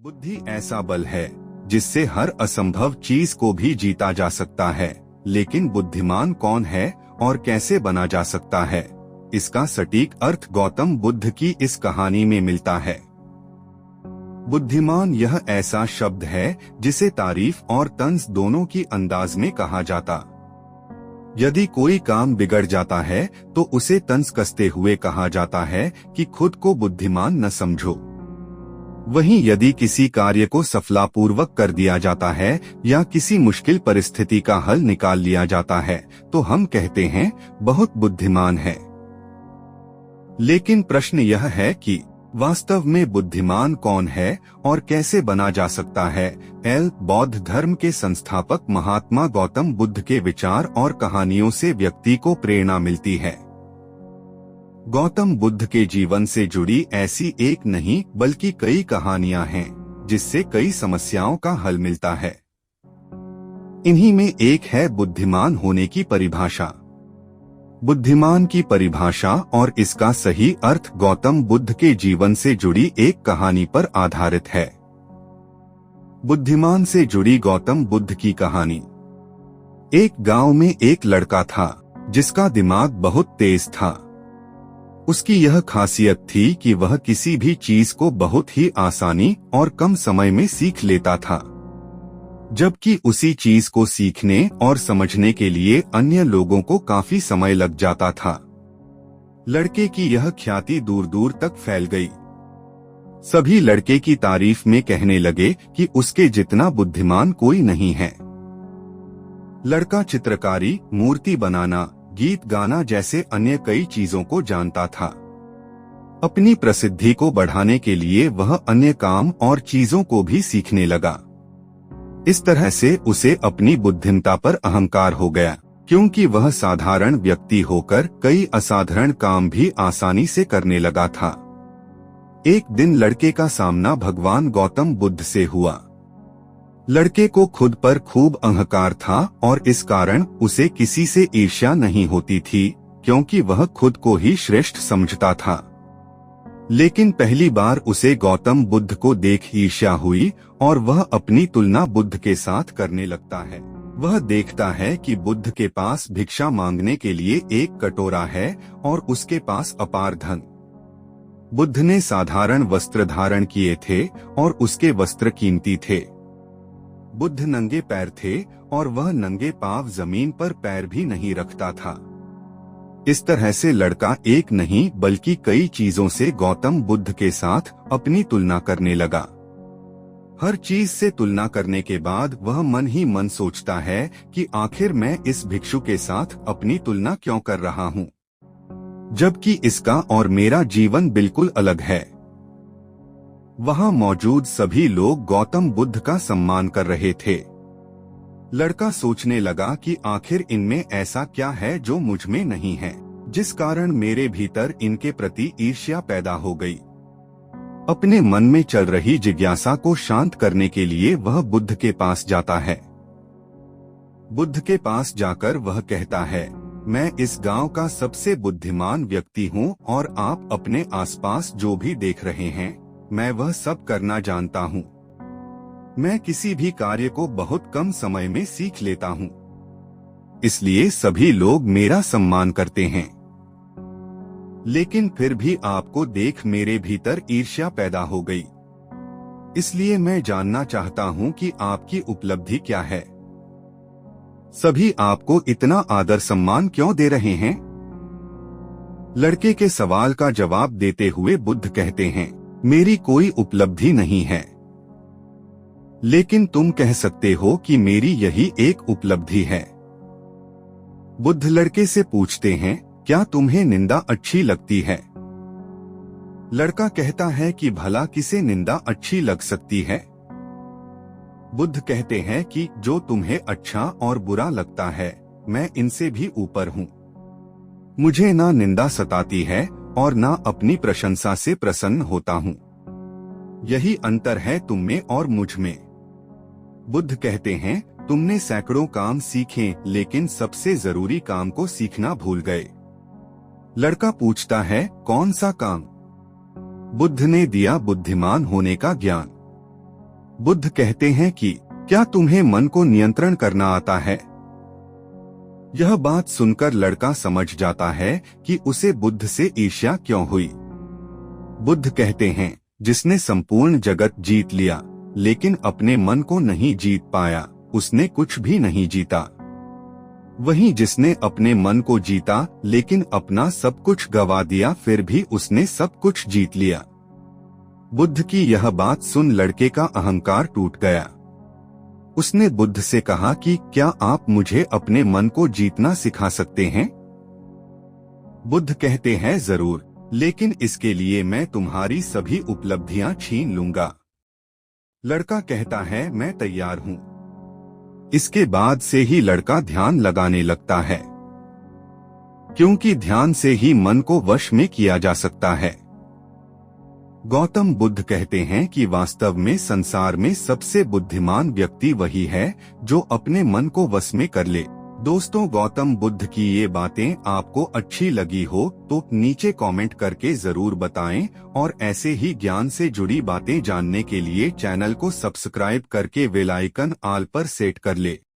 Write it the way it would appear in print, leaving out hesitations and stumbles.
बुद्धि ऐसा बल है जिससे हर असंभव चीज को भी जीता जा सकता है, लेकिन बुद्धिमान कौन है और कैसे बना जा सकता है, इसका सटीक अर्थ गौतम बुद्ध की इस कहानी में मिलता है। बुद्धिमान यह ऐसा शब्द है जिसे तारीफ और तंज दोनों की अंदाज में कहा जाता। यदि कोई काम बिगड़ जाता है तो उसे तंज कसते हुए कहा जाता है कि खुद को बुद्धिमान न समझो। वहीं यदि किसी कार्य को सफलतापूर्वक कर दिया जाता है या किसी मुश्किल परिस्थिति का हल निकाल लिया जाता है तो हम कहते हैं बहुत बुद्धिमान है। लेकिन प्रश्न यह है कि वास्तव में बुद्धिमान कौन है और कैसे बना जा सकता है। बौद्ध धर्म के संस्थापक महात्मा गौतम बुद्ध के विचार और कहानियों से व्यक्ति को प्रेरणा मिलती है। गौतम बुद्ध के जीवन से जुड़ी ऐसी एक नहीं बल्कि कई कहानियां हैं जिससे कई समस्याओं का हल मिलता है। इन्हीं में एक है बुद्धिमान होने की परिभाषा। बुद्धिमान की परिभाषा और इसका सही अर्थ गौतम बुद्ध के जीवन से जुड़ी एक कहानी पर आधारित है। बुद्धिमान से जुड़ी गौतम बुद्ध की कहानी। एक गांव में एक लड़का था जिसका दिमाग बहुत तेज था। उसकी यह खासियत थी कि वह किसी भी चीज को बहुत ही आसानी और कम समय में सीख लेता था, जबकि उसी चीज को सीखने और समझने के लिए अन्य लोगों को काफी समय लग जाता था। लड़के की यह ख्याति दूर दूर तक फैल गई। सभी लड़के की तारीफ में कहने लगे कि उसके जितना बुद्धिमान कोई नहीं है। लड़का चित्रकारी, मूर्ति बनाना, गीत गाना जैसे अन्य कई चीजों को जानता था। अपनी प्रसिद्धि को बढ़ाने के लिए वह अन्य काम और चीजों को भी सीखने लगा। इस तरह से उसे अपनी बुद्धिमत्ता पर अहंकार हो गया, क्योंकि वह साधारण व्यक्ति होकर कई असाधारण काम भी आसानी से करने लगा था। एक दिन लड़के का सामना भगवान गौतम बुद्ध से हुआ। लड़के को खुद पर खूब अहंकार था और इस कारण उसे किसी से ईर्ष्या नहीं होती थी, क्योंकि वह खुद को ही श्रेष्ठ समझता था। लेकिन पहली बार उसे गौतम बुद्ध को देख ईर्ष्या हुई और वह अपनी तुलना बुद्ध के साथ करने लगता है। वह देखता है कि बुद्ध के पास भिक्षा मांगने के लिए एक कटोरा है और उसके पास अपार धन। बुद्ध ने साधारण वस्त्र धारण किए थे और उसके वस्त्र कीमती थे। बुद्ध नंगे पैर थे और वह नंगे पांव जमीन पर पैर भी नहीं रखता था। इस तरह से लड़का एक नहीं बल्कि कई चीजों से गौतम बुद्ध के साथ अपनी तुलना करने लगा। हर चीज से तुलना करने के बाद वह मन ही मन सोचता है कि आखिर मैं इस भिक्षु के साथ अपनी तुलना क्यों कर रहा हूँ, जबकि इसका और मेरा जीवन बिल्कुल अलग है। वहां मौजूद सभी लोग गौतम बुद्ध का सम्मान कर रहे थे। लड़का सोचने लगा कि आखिर इनमें ऐसा क्या है जो मुझ में नहीं है, जिस कारण मेरे भीतर इनके प्रति ईर्ष्या पैदा हो गई। अपने मन में चल रही जिज्ञासा को शांत करने के लिए वह बुद्ध के पास जाता है। बुद्ध के पास जाकर वह कहता है, मैं इस गांव का सबसे बुद्धिमान व्यक्ति हूँ और आप अपने आसपास जो भी देख रहे हैं मैं वह सब करना जानता हूँ। मैं किसी भी कार्य को बहुत कम समय में सीख लेता हूँ, इसलिए सभी लोग मेरा सम्मान करते हैं। लेकिन फिर भी आपको देख मेरे भीतर ईर्ष्या पैदा हो गई। इसलिए मैं जानना चाहता हूँ कि आपकी उपलब्धि क्या है। सभी आपको इतना आदर सम्मान क्यों दे रहे हैं? लड़के के सवाल का जवाब देते हुए बुद्ध कहते हैं, मेरी कोई उपलब्धि नहीं है, लेकिन तुम कह सकते हो कि मेरी यही एक उपलब्धि है। बुद्ध लड़के से पूछते हैं, क्या तुम्हें निंदा अच्छी लगती है? लड़का कहता है कि भला किसे निंदा अच्छी लग सकती है? बुद्ध कहते हैं कि जो तुम्हें अच्छा और बुरा लगता है मैं इनसे भी ऊपर हूँ। मुझे ना निंदा सताती है और ना अपनी प्रशंसा से प्रसन्न होता हूँ। यही अंतर है तुम में और मुझ में। बुद्ध कहते हैं, तुमने सैकड़ों काम सीखे लेकिन सबसे जरूरी काम को सीखना भूल गए। लड़का पूछता है, कौन सा काम? बुद्ध ने दिया बुद्धिमान होने का ज्ञान। बुद्ध कहते हैं कि क्या तुम्हें मन को नियंत्रण करना आता है? यह बात सुनकर लड़का समझ जाता है कि उसे बुद्ध से ईर्ष्या क्यों हुई। बुद्ध कहते हैं, जिसने संपूर्ण जगत जीत लिया लेकिन अपने मन को नहीं जीत पाया, उसने कुछ भी नहीं जीता। वहीं जिसने अपने मन को जीता लेकिन अपना सब कुछ गवा दिया, फिर भी उसने सब कुछ जीत लिया। बुद्ध की यह बात सुन लड़के का अहंकार टूट गया। उसने बुद्ध से कहा कि क्या आप मुझे अपने मन को जीतना सिखा सकते हैं? बुद्ध कहते हैं, जरूर, लेकिन इसके लिए मैं तुम्हारी सभी उपलब्धियां छीन लूंगा। लड़का कहता है, मैं तैयार हूं। इसके बाद से ही लड़का ध्यान लगाने लगता है, क्योंकि ध्यान से ही मन को वश में किया जा सकता है। गौतम बुद्ध कहते हैं कि वास्तव में संसार में सबसे बुद्धिमान व्यक्ति वही है जो अपने मन को वश में कर ले। दोस्तों, गौतम बुद्ध की ये बातें आपको अच्छी लगी हो तो नीचे कमेंट करके जरूर बताएं, और ऐसे ही ज्ञान से जुड़ी बातें जानने के लिए चैनल को सब्सक्राइब करके बेल आइकन ऑल पर सेट कर ले।